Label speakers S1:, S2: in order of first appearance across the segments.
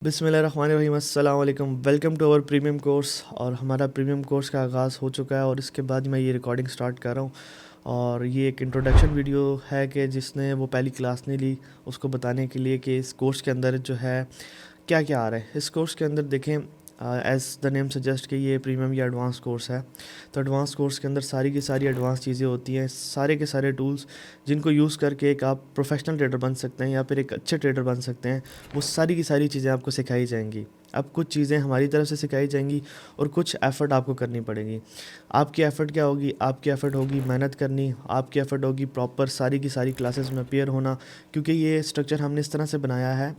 S1: बिस्मिल्लाहिर्रहमानिर्रहीम, अस्सलाम वालेकुम। Welcome to our premium course. और हमारा प्रीमियम कोर्स का आगाज़ हो चुका है और इसके बाद मैं ये रिकॉर्डिंग स्टार्ट कर रहा हूँ। और ये एक इंट्रोडक्शन वीडियो है कि जिसने वो पहली क्लास नहीं ली उसको बताने के लिए कि इस कोर्स के अंदर जो है क्या क्या आ रहा है। इस कोर्स के अंदर देखें, एज़ द नेम सजेस्ट कि ये प्रीमियम या एडवांस कोर्स है। तो एडवांस कोर्स के अंदर सारी की सारी एडवांस चीज़ें होती हैं, सारे के सारे टूल्स जिनको यूज़ करके एक आप प्रोफेशनल ट्रेडर बन सकते हैं या फिर एक अच्छे ट्रेडर बन सकते हैं, वो सारी की सारी चीज़ें आपको सिखाई जाएंगी। अब कुछ चीज़ें हमारी तरफ से सिखाई जाएंगी और कुछ एफ़र्ट आपको करनी पड़ेगी। आपकी एफ़र्ट क्या होगी? आपकी एफ़र्ट होगी मेहनत करनी, आपकी एफ़र्ट होगी प्रॉपर सारी की सारी क्लासेस में अपीयर होना। क्योंकि ये स्ट्रक्चर हमने इस तरह से बनाया है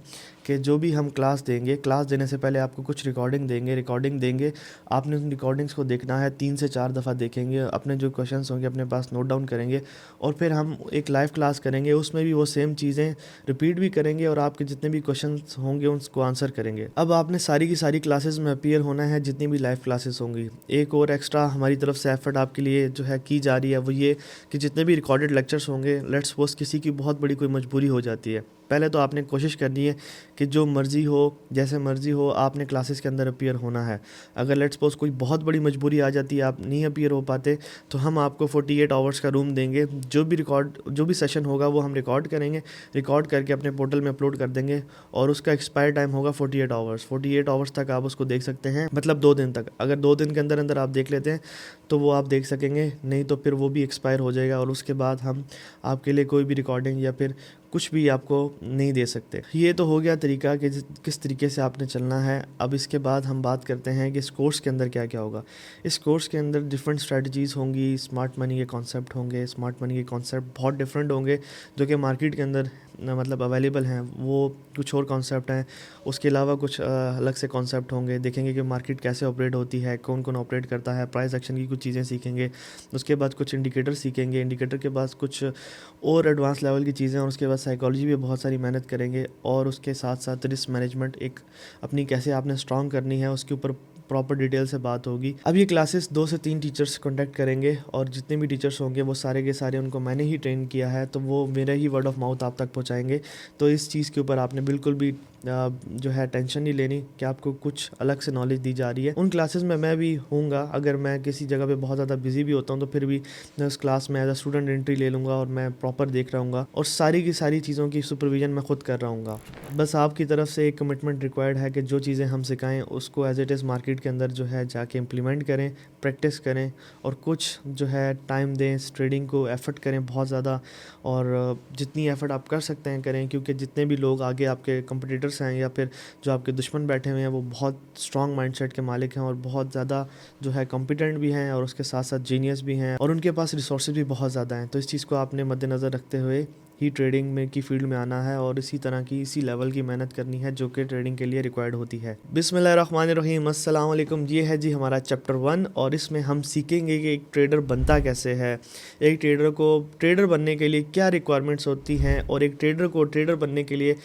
S1: कि जो भी हम क्लास देंगे, क्लास देने से पहले आपको कुछ रिकॉर्डिंग देंगे। आपने उन रिकॉर्डिंग्स को देखना है, 3 से 4 दफ़ा देखेंगे, अपने जो क्वेश्चंस होंगे अपने पास नोट डाउन करेंगे और फिर हम एक लाइव क्लास करेंगे। उसमें भी वो सेम चीज़ें रिपीट भी करेंगे और आपके जितने भी क्वेश्चंस होंगे उसको आंसर करेंगे। अब आपने सारी की सारी क्लासेस में अपीयर होना है, जितनी भी लाइव क्लासेस होंगी। एक और एक्स्ट्रा हमारी तरफ से एफर्ट आपके लिए जो है की जा रही है वो ये कि जितने भी रिकॉर्डेड लेक्चर्स होंगे, लेट्स सपोज किसी की बहुत बड़ी कोई मजबूरी हो जाती है, पहले तो आपने कोशिश करनी है कि जो मर्ज़ी हो, जैसे मर्ज़ी हो, आपने क्लासेस के अंदर अपीयर होना है। अगर लेट्स सपोज कोई बहुत बड़ी मजबूरी आ जाती है, आप नहीं अपीयर हो पाते, तो हम आपको 48 आवर्स का रूम देंगे। जो भी सेशन होगा वो हम रिकॉर्ड करेंगे, रिकॉर्ड करके अपने पोर्टल में अपलोड कर देंगे और उसका एक्सपायर टाइम होगा 48 आवर्स। 48 आवर्स तक आप उसको देख सकते हैं, मतलब 2 दिन तक। अगर 2 दिन के अंदर अंदर आप देख लेते हैं तो वो आप देख सकेंगे, नहीं तो फिर वो भी एक्सपायर हो जाएगा और उसके बाद हम आपके लिए कोई भी रिकॉर्डिंग या फिर कुछ भी आपको नहीं दे सकते। ये तो हो गया तरीका कि किस तरीके से आपने चलना है। अब इसके बाद हम बात करते हैं कि इस कोर्स के अंदर क्या क्या होगा। इस कोर्स के अंदर डिफरेंट स्ट्रेटजीज़ होंगी, स्मार्ट मनी के कॉन्सेप्ट होंगे। स्मार्ट मनी के कॉन्सेप्ट बहुत डिफरेंट होंगे जो कि मार्केट के अंदर मतलब अवेलेबल हैं, वो कुछ और कॉन्सेप्ट हैं। उसके अलावा कुछ अलग से कॉन्सेप्ट होंगे। देखेंगे कि मार्केट कैसे ऑपरेट होती है, कौन कौन ऑपरेट करता है, प्राइस एक्शन की कुछ चीज़ें सीखेंगे। उसके बाद कुछ इंडिकेटर सीखेंगे, इंडिकेटर के बाद कुछ और एडवांस लेवल की चीज़ें, और उसके बाद साइकोलॉजी भी बहुत सारी मेहनत करेंगे। और उसके साथ साथ रिस्क मैनेजमेंट एक अपनी कैसे आपने स्ट्रॉन्ग करनी है उसके ऊपर प्रॉपर डिटेल से बात होगी। अब ये क्लासेस 2 से 3 टीचर्स कॉन्टैक्ट करेंगे और जितने भी टीचर्स होंगे वो सारे के सारे उनको मैंने ही ट्रेन किया है, तो वो मेरा ही वर्ड ऑफ माउथ आप तक पहुंचाएंगे। तो इस चीज़ के ऊपर आपने बिल्कुल भी जो है टेंशन नहीं लेनी कि आपको कुछ अलग से नॉलेज दी जा रही है। उन क्लासेस में मैं भी हूँगा। अगर मैं किसी जगह पे बहुत ज़्यादा बिजी भी होता हूँ तो फिर भी मैं उस क्लास में एज अ स्टूडेंट एंट्री ले लूँगा और मैं प्रॉपर देख रहा हूँगा और सारी की सारी चीज़ों की सुपरविज़न मैं खुद कर रहा हूँगा। बस आपकी तरफ से एक कमिटमेंट रिक्वायर्ड है कि जो चीज़ें हम सिखाएं उसको एज इट इज़ मार्केट के अंदर जो है जाके इम्प्लीमेंट करें, प्रैक्टिस करें और कुछ जो है टाइम दें इस ट्रेडिंग को, एफ़र्ट करें बहुत ज़्यादा। और जितनी एफ़र्ट आप कर सकते हैं करें, क्योंकि जितने भी लोग आगे आपके कंपटीटर्स हैं या फिर जो आपके दुश्मन बैठे हुए हैं वो बहुत स्ट्रॉन्ग माइंडसेट के मालिक हैं और बहुत ज़्यादा जो है कॉम्पिटेंट भी हैं और उसके साथ साथ जीनियस भी हैं और उनके पास रिसोर्सेज भी बहुत ज़्यादा हैं। तो इस चीज़ को आपने मद्देनज़र रखते हुए ही ट्रेडिंग में की फील्ड में आना है और इसी तरह की इसी लेवल की मेहनत करनी है जो कि ट्रेडिंग के लिए रिक्वायर्ड होती है। बिस्मिल्लाहिर्रहमानिर्रहीम, अस्सलाम वालेकुम। ये है जी हमारा चैप्टर 1 और इसमें हम सीखेंगे कि एक ट्रेडर बनता कैसे है, एक ट्रेडर को ट्रेडर बनने के लिए क्या रिक्वायरमेंट्स होती हैं और एक ट्रेडर को ट्रेडर बनने के लिए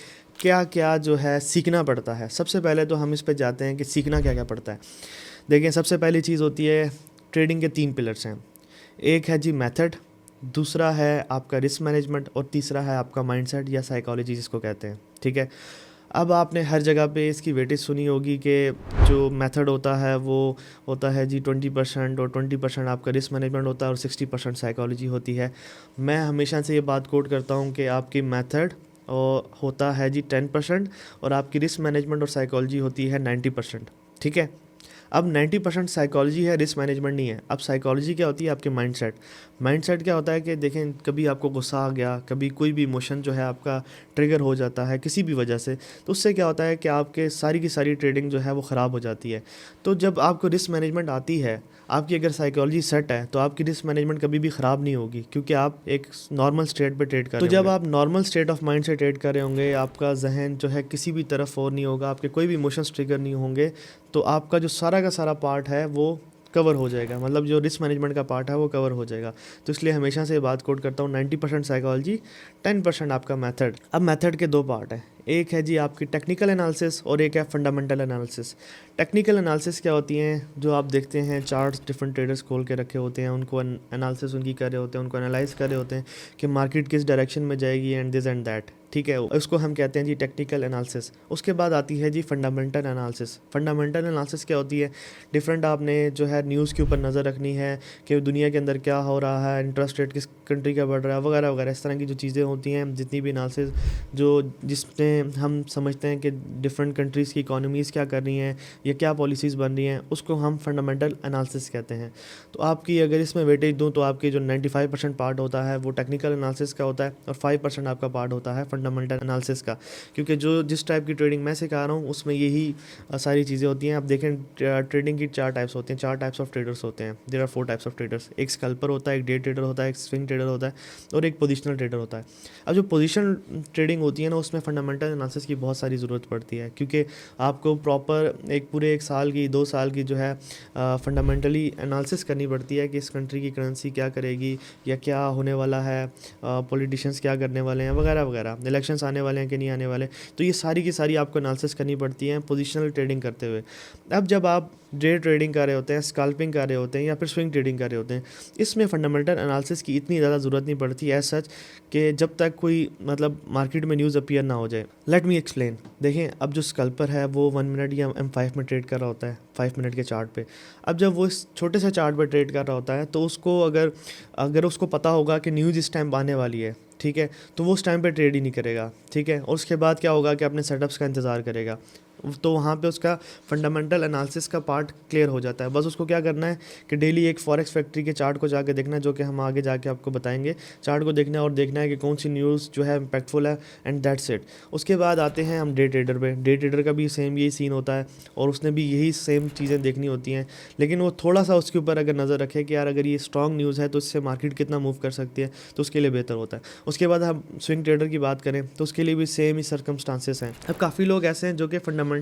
S1: क्या क्या जो है सीखना पड़ता है। सबसे पहले तो हम इस पे जाते हैं कि सीखना क्या क्या पड़ता है। देखिए, सबसे पहली चीज़ होती है, ट्रेडिंग के 3 पिलर्स हैं। एक है जी मेथड, दूसरा है आपका रिस्क मैनेजमेंट और तीसरा है आपका माइंडसेट या साइकोलॉजी जिसको कहते हैं। ठीक है, अब आपने हर जगह पे इसकी वेटेज सुनी होगी कि जो मेथड होता है वो होता है जी 20% और 20% आपका रिस्क मैनेजमेंट होता है और 60% साइकोलॉजी होती है। मैं हमेशा से ये बात कोट करता हूँ कि आपकी मेथड और होता है जी 10% और आपकी रिस्क मैनेजमेंट और साइकोलॉजी होती है 90%। ठीक है, अब 90% साइकोलॉजी है, रिस्क मैनेजमेंट नहीं है। अब साइकोलॉजी क्या होती है? आपके माइंडसेट। माइंडसेट क्या होता है कि देखें, कभी आपको गुस्सा आ गया, कभी कोई भी इमोशन जो है आपका ट्रिगर हो जाता है किसी भी वजह से, तो उससे क्या होता है कि आपके सारी की सारी ट्रेडिंग जो है वो ख़राब हो जाती है। तो जब आपको रिस्क मैनेजमेंट आती है, आपकी अगर साइकोलॉजी सेट है तो आपकी रिस्क मैनेजमेंट कभी भी ख़राब नहीं होगी, क्योंकि आप एक नॉर्मल स्टेट पे ट्रेड कर रहे होंगे। तो जब आप नॉर्मल स्टेट ऑफ माइंड से ट्रेड कर रहे होंगे, आपका जहन जो है किसी भी तरफ और नहीं होगा, आपके कोई भी इमोशंस ट्रिगर नहीं होंगे, तो आपका जो सारा का सारा पार्ट है वो कवर हो जाएगा। मतलब जो रिस्क मैनेजमेंट का पार्ट है वो कवर हो जाएगा। तो इसलिए हमेशा से बात कोट करता हूँ, 90% साइकोलॉजी, 10% आपका मेथड। अब मेथड के 2 पार्ट हैं। एक है जी आपकी टेक्निकल एनालिसिस और एक है फंडामेंटल एनालिसिस। टेक्निकल एनालिसिस क्या होती हैं, जो आप देखते हैं चार्ट्स डिफरेंट ट्रेडर्स खोल के रखे होते हैं, उनको एनालिसिस उनकी कर रहे होते हैं, उनको एनालाइज कर रहे होते हैं कि मार्केट किस डायरेक्शन में जाएगी एंड दिस एंड दैट, ठीक है, उसको हम कहते हैं जी टेक्निकल एनालिसिस। उसके बाद आती है जी फंडामेंटल एनालिसिस। फंडामेंटल एनालिसिस क्या होती है, डिफरेंट आपने जो है न्यूज़ के ऊपर नज़र रखनी है कि दुनिया के अंदर क्या हो रहा है, इंटरेस्ट रेट किस कंट्री का बढ़ रहा है वगैरह वगैरह, इस तरह की जो चीज़ें होती हैं, जितनी भी एनालिसिस जो जिसमें हम समझते हैं कि डिफरेंट कंट्रीज़ की इकोनॉमीज़ क्या कर रही हैं या क्या पॉलिसीज़ बन रही हैं, उसको हम फंडामेंटल एनालिसिस कहते हैं। तो आपकी अगर इसमें वेटेज दूँ तो आपकी जो 95% पार्ट होता है वो टेक्निकल एनालिसिस का होता है और 5% आपका पार्ट होता है फंडामेंटल एनालिसिस का, क्योंकि जो जिस टाइप की ट्रेडिंग मैं सिखा रहा हूँ उसमें यही सारी चीज़ें होती हैं। आप देखें ट्रेडिंग की 4 टाइप्स होते हैं, 4 टाइप्स ऑफ ट्रेडर्स होते हैं। There are 4 types of traders. एक स्कैल्पर होता है, एक डे ट्रेडर होता है, एक स्विंग ट्रेडर होता है और एक पोजिशनल ट्रेडर होता है। अब जो पोजिशनल ट्रेडिंग होती है ना, उसमें फंडामेंटल एनालिसिस की बहुत सारी ज़रूरत पड़ती है, क्योंकि आपको प्रॉपर पूरे 1 साल की 2 साल की जो है फंडामेंटली एनालिसिस करनी पड़ती है कि इस कंट्री की करेंसी क्या करेगी या क्या होने वाला है, पॉलिटिशियंस क्या करने वाले हैं वगैरह वगैरह, इलेक्शंस आने वाले हैं कि नहीं आने वाले। तो ये सारी की सारी आपको एनालिसिस करनी पड़ती है पोजिशनल ट्रेडिंग करते हुए। अब जब आप डे ट्रेडिंग कर रहे होते हैं, स्कैल्पिंग कर रहे होते हैं या फिर स्विंग ट्रेडिंग कर रहे होते हैं, इसमें फंडामेंटल एनालिसिस की इतनी ज़्यादा ज़रूरत नहीं पड़ती एज सच कि जब तक कोई मतलब मार्केट में न्यूज़ अपीयर ना हो जाए। Let me explain. देखें, अब जो स्कैल्पर है वो 1 मिनट या M5 में ट्रेड कर रहा होता है, 5 मिनट के चार्ट पे। अब जब वो इस छोटे से चार्ट पे ट्रेड कर रहा होता है तो उसको अगर उसको पता होगा कि न्यूज़ इस टाइम आने वाली है, ठीक है, तो वो उस टाइम पे ट्रेड ही नहीं करेगा, ठीक है। और उसके बाद क्या होगा कि अपने सेटअप्स का इंतज़ार करेगा। तो वहाँ पे उसका फंडामेंटल एनालिसिस का पार्ट क्लियर हो जाता है। बस उसको क्या करना है कि डेली एक फॉरेक्स फैक्ट्री के चार्ट को जाके देखना है, जो कि हम आगे जाके आपको बताएंगे। चार्ट को देखना है और देखना है कि कौन सी न्यूज़ जो है इम्पैक्टफुल है एंड दैट्स इट। उसके बाद आते हैं हम डे ट्रेडर पे। डे ट्रेडर का भी सेम यही सीन होता है और उसने भी यही सेम चीज़ें देखनी होती हैं, लेकिन वो थोड़ा सा उसके ऊपर अगर नज़र रखे कि यार अगर ये स्ट्रॉन्ग न्यूज़ है तो इससे मार्केट कितना मूव कर सकती है, तो उसके लिए बेहतर होता है। उसके बाद हम स्विंग ट्रेडर की बात करें तो उसके लिए भी सेम ही सर्कमस्टांसेस हैं। अब काफ़ी लोग ऐसे हैं जो कि फंडामेंटल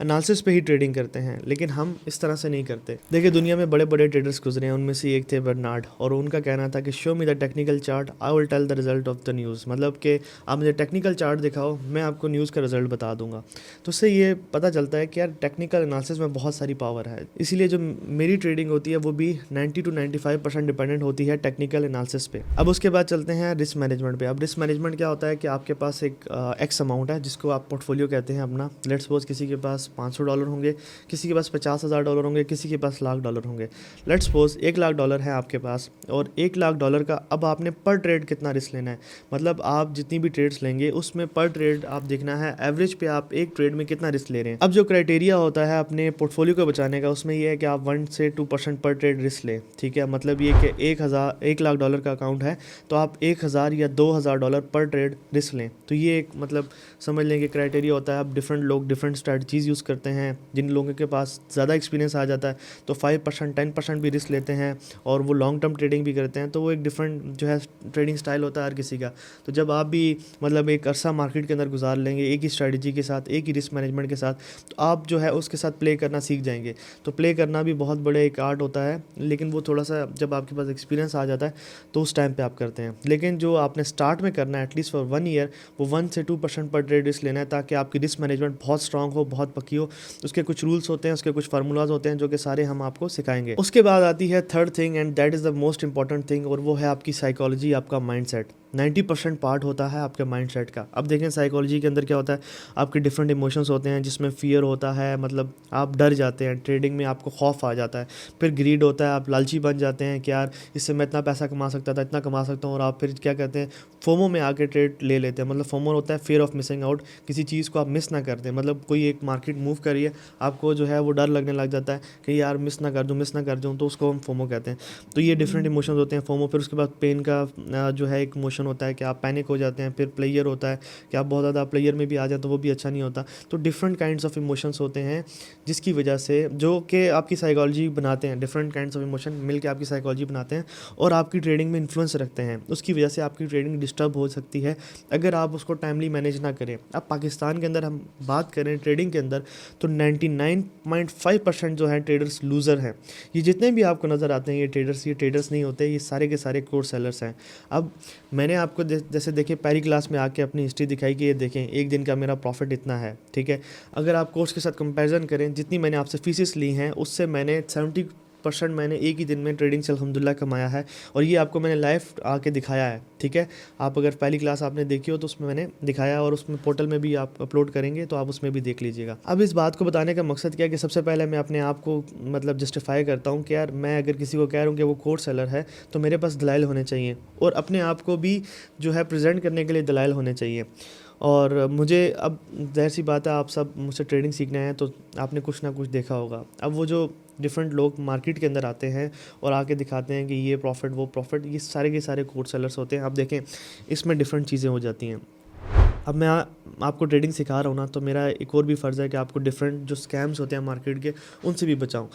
S1: एनालिसिस पे ही ट्रेडिंग करते हैं, लेकिन हम इस तरह से नहीं करते। देखिए, दुनिया में बड़े बड़े ट्रेडर्स गुजरे हैं, उनमें से एक थे बर्नार्ड, और उनका कहना था कि show me the technical chart, I will tell the result of the news. मतलब कि आप मुझे टेक्निकल चार्ट दिखाओ, मैं आपको न्यूज़ का रिजल्ट बता दूंगा। तो उससे ये पता चलता है कि यार टेक्निकल एनालिसिस में बहुत सारी पावर है। इसीलिए जो मेरी ट्रेडिंग होती है वो भी 90 to 95% डिपेंडेंट होती है टेक्निकल एनालिसिस पे। अब उसके बाद चलते हैं रिस्क मैनेजमेंट पे। अब रिस्क मैनेजमेंट क्या होता है कि आपके पास एक एक्स अमाउंट है जिसको आप पोर्टफोलियो कहते हैं अपना। लेट्स सपोज किसी के पास $500 होंगे, किसी के पास $50,000 होंगे, किसी के पास $1,00,000 होंगे। लेट्स सपोज $1,00,000 है आपके पास, और $1,00,000 का अब आपने पर ट्रेड कितना रिस्क लेना है। मतलब आप जितनी भी ट्रेड्स लेंगे उसमें पर ट्रेड आप देखना है एवरेज पे आप एक ट्रेड में कितना रिस्क ले रहे हैं। अब जो क्राइटेरिया होता है अपने पोर्टफोलियो को बचाने का, उसमें यह है कि आप 1 से 2% पर ट्रेड रिस्क लें, ठीक है। मतलब ये कि $1,00,000 का अकाउंट है तो आप 1,000 या $2,000 पर ट्रेड रिस्क लें। तो ये एक मतलब समझ लें कि क्राइटेरिया होता है। अब डिफरेंट लोग डिफरेंट स्ट्रैटेजीज यूज़ करते हैं। जिन लोगों के पास ज़्यादा एक्सपीरियंस आ जाता है तो 5% 10% भी रिस्क लेते हैं और वो लॉन्ग टर्म ट्रेडिंग भी करते हैं। तो वो एक डिफरेंट जो है ट्रेडिंग स्टाइल होता है हर किसी का। तो जब आप भी मतलब एक अरसा मार्केट के अंदर गुजार लेंगे एक ही स्ट्रैटेजी के साथ, एक ही रिस्क मैनेजमेंट के साथ, तो आप जो है उसके साथ प्ले करना सीख जाएंगे। तो प्ले करना भी बहुत बड़े एक आर्ट होता है, लेकिन वो थोड़ा सा जब आपके पास एक्सपीरियंस आ जाता है तो उस टाइम पे आप करते हैं। लेकिन जो आपने स्टार्ट में करना है एटलीस्ट फॉर 1 ईयर, वो 1 से 2% पर ट्रेड रिस्क लेना है, ताकि आपकी रिस्क मैनेजमेंट बहुत स्ट्रांग हो, बहुत पक्की हो। उसके कुछ रूल्स होते हैं, उसके कुछ फार्मूलाज होते हैं जो कि सारे हम आपको सिखाएंगे। उसके बाद आती है third thing and that is the most important thing, और वो है आपकी साइकोलॉजी, आपका माइंडसेट। 90% पार्ट होता है आपके माइंडसेट का। अब देखें साइकोलॉजी के अंदर क्या होता है, आपके डिफरेंट इमोशंस होते हैं, जिसमें फियर होता है, मतलब आप डर जाते हैं, ट्रेडिंग में आपको खौफ आ जाता है। फिर ग्रीड होता है, आप लालची बन जाते हैं कि यार इससे मैं इतना पैसा कमा सकता था, इतना कमा सकता हूँ, और आप फिर क्या कहते हैं फोमो में आके ट्रेड ले लेते हैं। मतलब फोमो होता है फियर ऑफ मिसिंग आउट, किसी चीज़ को आप मिस ना कर दें। मतलब कोई एक मार्केट मूव करी है, आपको जो है वो डर लगने लग जाता है कि यार मिस ना कर दूँ, तो उसको हम फोमो कहते हैं। तो ये डिफरेंट इमोशंस होते हैं फोमो। फिर उसके बाद पेन का जो है एक इमोशन होता है कि आप पैनिक हो जाते हैं। फिर प्लेयर होता है कि आप बहुत ज़्यादा प्लेयर में भी आ जाए तो वो भी अच्छा नहीं होता। तो डिफरेंट काइंड्स ऑफ इमोशंस होते हैं जिसकी वजह से जो कि आपकी साइकोलॉजी बनाते हैं। डिफरेंट काइंड्स ऑफ इमोशन मिलकर आपकी साइकोलॉजी बनाते हैं और आपकी ट्रेडिंग में इन्फ्लुएंस रखते हैं। उसकी वजह से आपकी ट्रेडिंग डिस्टर्ब हो सकती है अगर आप उसको टाइमली मैनेज ना करें। अब पाकिस्तान के अंदर हम बात करें ट्रेडिंग के अंदर तो 99.5% जो है ट्रेडर्स लूज़र हैं। ये जितने भी आपको नज़र आते हैं ये ट्रेडर्स नहीं होते, ये सारे के सारे कोर सेलर्स हैं। अब मैंने मैंने आपको जैसे देखिए पहली क्लास में आके अपनी हिस्ट्री दिखाई कि ये देखें एक दिन का मेरा प्रॉफिट इतना है, ठीक है। अगर आप कोर्स के साथ कंपैरिजन करें, जितनी मैंने आपसे फीसेस ली हैं उससे मैंने 70% मैंने एक ही दिन में ट्रेडिंग से अल्हम्दुलिल्लाह कमाया है, और ये आपको मैंने लाइव आके दिखाया है, ठीक है। आप अगर पहली क्लास आपने देखी हो तो उसमें मैंने दिखाया, और उसमें पोर्टल में भी आप अपलोड करेंगे तो आप उसमें भी देख लीजिएगा। अब इस बात को बताने का मकसद क्या है कि सबसे पहले मैं अपने आप को मतलब जस्टिफाई करता हूँ कि यार मैं अगर किसी को कह रहा हूँ कि वो कोर्स सेलर है तो मेरे पास दलाइल होने चाहिए, और अपने आप को भी जो है प्रेजेंट करने के लिए दलाइल होने चाहिए। और मुझे अब ज़ाहिर सी बात है, आप सब मुझसे ट्रेडिंग सीखने आए हैं तो आपने कुछ ना कुछ देखा होगा। अब वो जो डिफरेंट लोग मार्केट के अंदर आते हैं और आके दिखाते हैं कि ये प्रॉफिट वो प्रॉफिट, ये सारे के सारे कोर्स सेलर्स होते हैं। आप देखें इसमें डिफरेंट चीज़ें हो जाती हैं। अब मैं आपको ट्रेडिंग सिखा रहा हूँ ना, तो मेरा एक और भी फ़र्ज़ है कि आपको डिफरेंट जो स्कैम्स होते हैं मार्केट के उनसे भी बचाऊँ।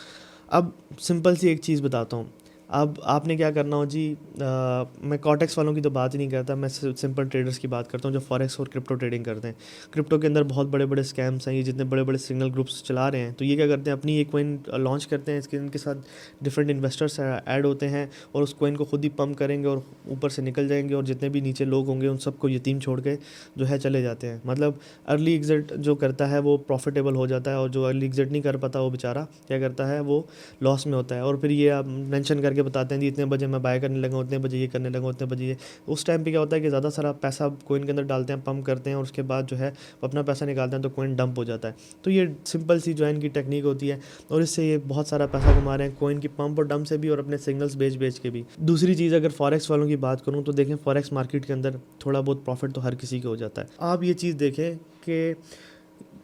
S1: अब सिंपल सी एक चीज़ बताता हूँ। अब आपने क्या करना हो जी, मैं कॉटेक्स वालों की तो बात ही नहीं करता, मैं सिंपल ट्रेडर्स की बात करता हूँ जो फॉरेक्स और क्रिप्टो ट्रेडिंग करते हैं। क्रिप्टो के अंदर बहुत बड़े बड़े स्कैम्स हैं, ये जितने बड़े बड़े सिग्नल ग्रुप्स चला रहे हैं, तो ये क्या करते हैं, अपनी एक कोइन लॉन्च करते हैं, इसके इनके साथ डिफरेंट इन्वेस्टर्स ऐड होते हैं और उस कोइन को खुद ही पम्प करेंगे और ऊपर से निकल जाएंगे, और जितने भी नीचे लोग होंगे उन सबको यतीम छोड़ के जो है चले जाते हैं। मतलब अर्ली एग्जिट जो करता है वो प्रॉफिटेबल हो जाता है, और जो अर्ली एग्जिट नहीं कर पाता वो बेचारा क्या करता है, वो लॉस में होता है। और फिर ये आप मेंशन करके बताते हैं जी इतने बजे मैं बाय करने लगा, उतने बजे ये करने लगा, उतने बजे ये। उस टाइम पे क्या होता है कि ज़्यादा सारा पैसा कोइन के अंदर डालते हैं, पंप करते हैं, और उसके बाद जो है वो अपना पैसा निकालते हैं तो कोइन डंप हो जाता है। तो ये सिंपल सी जो है इनकी टेक्निक होती है, और इससे ये बहुत सारा पैसा कमा रहे हैं कोइन की पंप और डंप से भी, और अपने सिग्नल्स बेच बेच के भी। दूसरी चीज़ अगर फॉरेक्स वालों की बात करूँ तो देखें फॉरेक्स मार्केट के अंदर थोड़ा बहुत प्रॉफिट तो हर किसी को हो जाता है। आप ये चीज़ देखें कि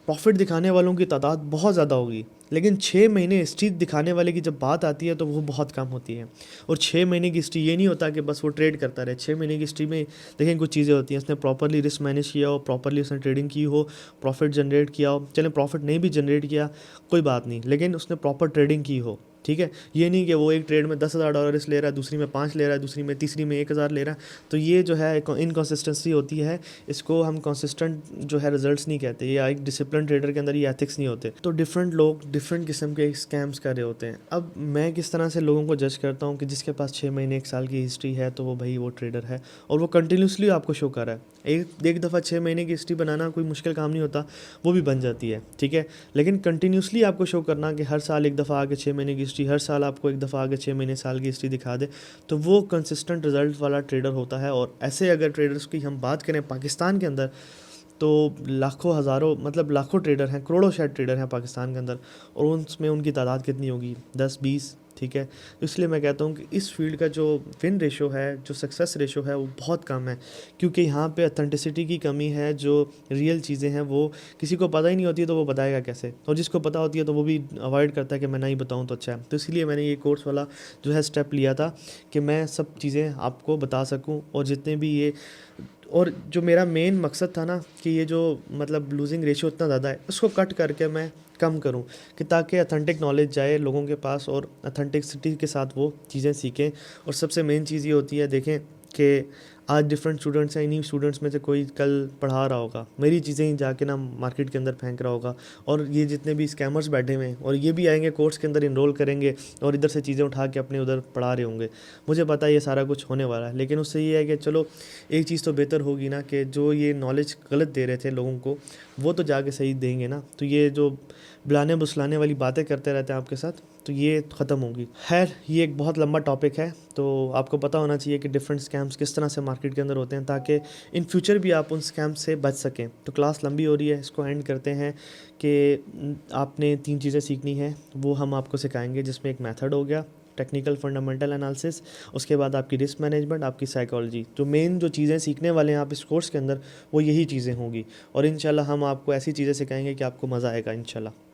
S1: प्रॉफिट दिखाने वालों की तादाद बहुत ज़्यादा होगी, लेकिन 6 महीने हिस्ट्री दिखाने वाले की जब बात आती है तो वो बहुत कम होती है। और 6 महीने की हिस्ट्री ये नहीं होता कि बस वो ट्रेड करता रहे। 6 महीने की हिस्ट्री में देखें कुछ चीज़ें होती हैं, उसने प्रॉपरली रिस्क मैनेज किया हो, प्रॉपरली उसने ट्रेडिंग की हो, प्रॉफिट जनरेट किया हो। चलें प्रॉफिट नहीं भी जनरेट किया कोई बात नहीं, लेकिन उसने प्रॉपर ट्रेडिंग की हो, ठीक है। ये नहीं कि वो एक ट्रेड में $10,000 ले रहा है, दूसरी में 5 ले रहा है, दूसरी में तीसरी में 1,000 ले रहा है। तो ये जो है इनकंसिस्टेंसी होती है, इसको हम कंसिस्टेंट जो है रिजल्ट्स नहीं कहते। ये एक डिसिप्लिन ट्रेडर के अंदर ये एथिक्स नहीं होते। तो डिफरेंट लोग डिफरेंट किस्म के स्कैम्स कर रहे होते हैं। अब मैं किस तरह से लोगों को जज करता हूँ कि जिसके पास 6 महीने 1 साल की हिस्ट्री है तो वो भाई वो ट्रेडर है, और वो कंटिन्यूसली आपको शो कर रहा है। एक दफ़ा 6 महीने की हिस्ट्री बनाना कोई मुश्किल काम नहीं होता, वो भी बन जाती है, ठीक है। लेकिन कंटिन्यूसली आपको शो करना कि हर साल एक दफ़ा आके 6 महीने की हिस्ट्री, हर साल आपको एक दफ़ा आगे 6 महीने साल की हिस्ट्री दिखा दे, तो वो कंसिस्टेंट रिजल्ट वाला ट्रेडर होता है। और ऐसे अगर ट्रेडर्स की हम बात करें पाकिस्तान के अंदर, तो लाखों हज़ारों मतलब लाखों ट्रेडर हैं, करोड़ों शायद ट्रेडर हैं पाकिस्तान के अंदर, और उसमें उनकी तादाद कितनी होगी, 10-20, ठीक है। तो इसलिए मैं कहता हूँ कि इस फील्ड का जो विन रेशो है, जो सक्सेस रेशो है, वो बहुत कम है, क्योंकि यहाँ पे ऑथेंटिसिटी की कमी है। जो रियल चीज़ें हैं वो किसी को पता ही नहीं होती है तो वो बताएगा कैसे, और जिसको पता होती है तो वो भी अवॉइड करता है कि मैं नहीं बताऊँ तो अच्छा है। तो इसलिए मैंने ये कोर्स वाला जो है स्टेप लिया था कि मैं सब चीज़ें आपको बता सकूँ, और जितने भी ये, और जो मेरा मेन मकसद था ना कि ये जो मतलब लूजिंग रेशियो इतना ज़्यादा है उसको कट करके मैं कम करूं, कि ताकि अथेंटिक नॉलेज जाए लोगों के पास और अथेंटिसिटी के साथ वो चीज़ें सीखें। और सबसे मेन चीज़ ये होती है, देखें कि आज डिफरेंट स्टूडेंट्स हैं, इन्हीं स्टूडेंट्स में से कोई कल पढ़ा रहा होगा, मेरी चीज़ें ही जाके ना मार्केट के अंदर फेंक रहा होगा, और ये जितने भी स्कैमर्स बैठे हुए हैं और ये भी आएंगे कोर्स के अंदर इनरोल करेंगे और इधर से चीज़ें उठा के अपने उधर पढ़ा रहे होंगे। मुझे पता है ये सारा कुछ होने वाला है, लेकिन उससे ये है कि चलो एक चीज़ तो बेहतर होगी ना कि जो ये नॉलेज गलत दे रहे थे लोगों को वो तो जाके सही देंगे ना। तो ये जो बुलाने बुसलाने वाली बातें करते रहते हैं आपके साथ, तो ये ख़त्म होगी। खैर ये एक बहुत लंबा टॉपिक है, तो आपको पता होना चाहिए कि डिफरेंट स्कैम्स किस तरह से मार्केट के अंदर होते हैं, ताकि इन फ्यूचर भी आप उन स्कैम से बच सकें। तो क्लास लंबी हो रही है, इसको एंड करते हैं कि आपने 3 चीज़ें सीखनी है, वो हम आपको सिखाएंगे, जिसमें एक मेथड हो गया, टेक्निकल फंडामेंटल एनालिसिस, उसके बाद आपकी रिस्क मैनेजमेंट, आपकी साइकोलॉजी। जो मेन जो चीज़ें सीखने वाले हैं आप इस कोर्स के अंदर, वो यही चीज़ें होंगी, और इंशाल्लाह हम आपको ऐसी चीज़ें सिखाएंगे कि आपको मज़ा आएगा इंशाल्लाह।